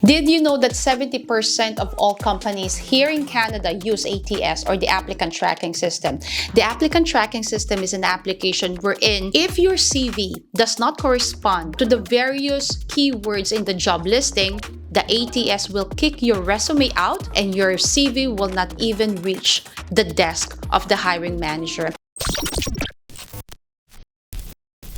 Did you know that 70% of all companies here in Canada use ATS, or the applicant tracking system? The applicant tracking system is an application wherein if your CV does not correspond to the various keywords in the job listing, the ATS will kick your resume out and your CV will not even reach the desk of the hiring manager.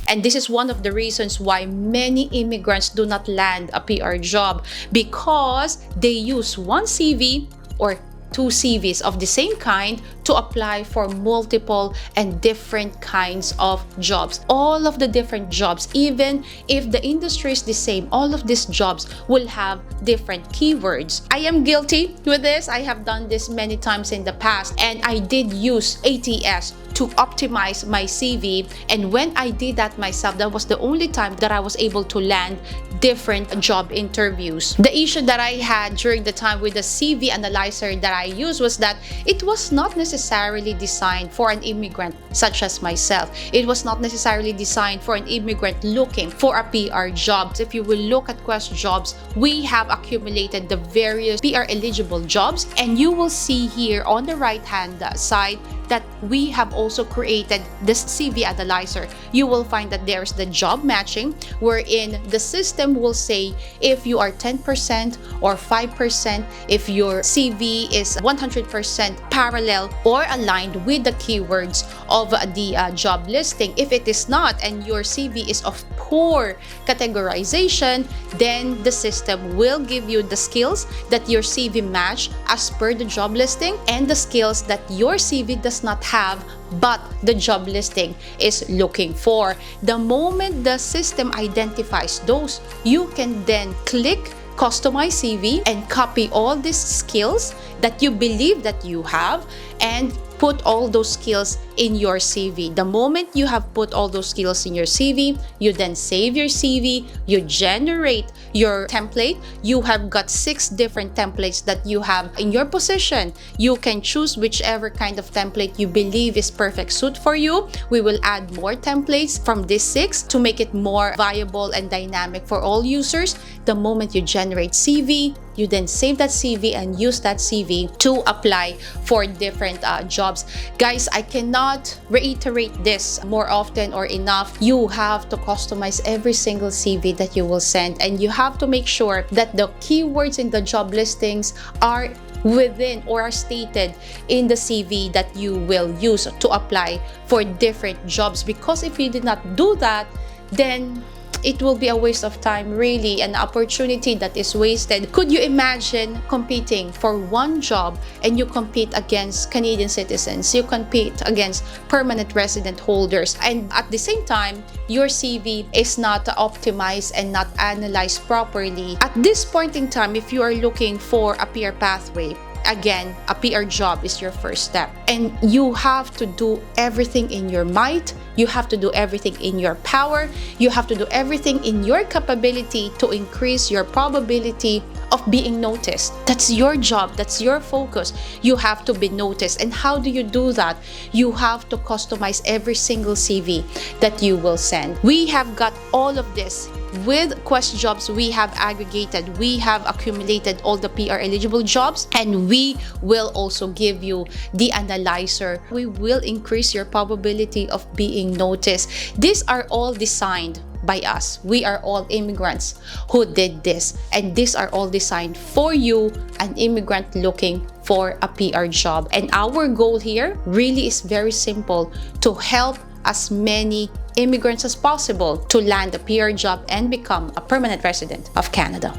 And this is one of the reasons why many immigrants do not land a PR job, because they use one CV or two CVs of the same kind to apply for multiple and different kinds of jobs. All of the different jobs, even if the industry is the same, all of these jobs will have different keywords. I am guilty with this. I have done this many times in the past, and I did use ATS to optimize my CV. And when I did that myself, that was the only time that I was able to land different job interviews. The issue that I had during the time with the CV analyzer that I used was that it was not necessarily designed for an immigrant such as myself. It was not necessarily designed for an immigrant looking for a PR job. If you will look at Quest Jobs, we have accumulated the various PR eligible jobs, and you will see here on the right hand side that we have also created this CV analyzer. You will find that there's the job matching, wherein the system will say if you are 10% or 5%, if your CV is 100% parallel or aligned with the keywords of the job listing. If it is not, and your CV is of poor categorization, then the system will give you the skills that your CV match as per the job listing, and the skills that your CV does not have but the job listing is looking for. The moment the system identifies those, you can then click customize CV and copy all these skills that you believe that you have and put all those skills in your CV. The moment you have put all those skills in your CV, you then save your CV, you generate your template. You have got 6 different templates that you have in your possession. You can choose whichever kind of template you believe is perfect suit for you. We will add more templates from these 6 to make it more viable and dynamic for all users. The moment you generate CV, you then save that CV and use that CV to apply for different jobs. Guys, I cannot reiterate this more often or enough. You have to customize every single CV that you will send, and you have to make sure that the keywords in the job listings are within or are stated in the CV that you will use to apply for different jobs. Because if you did not do that, then it will be a waste of time, really, an opportunity that is wasted. Could you imagine competing for one job and you compete against Canadian citizens, you compete against permanent resident holders, and at the same time, your CV is not optimized and not analyzed properly? At this point in time, if you are looking for a PR pathway, again, a PR job is your first step, and you have to do everything in your might. You have to do everything in your power. You have to do everything in your capability to increase your probability of being noticed. That's your job. That's your focus. You have to be noticed. And how do you do that? You have to customize every single CV that you will send. We have got all of this. With Quest Jobs, we have aggregated, we have accumulated all the PR eligible jobs, and we will also give you the analyzer. We will increase your probability of being noticed. These are all designed by us. We are all immigrants who did this, and these are all designed for you, an immigrant looking for a PR job. And our goal here really is very simple: to help as many immigrants as possible to land a PR job and become a permanent resident of Canada.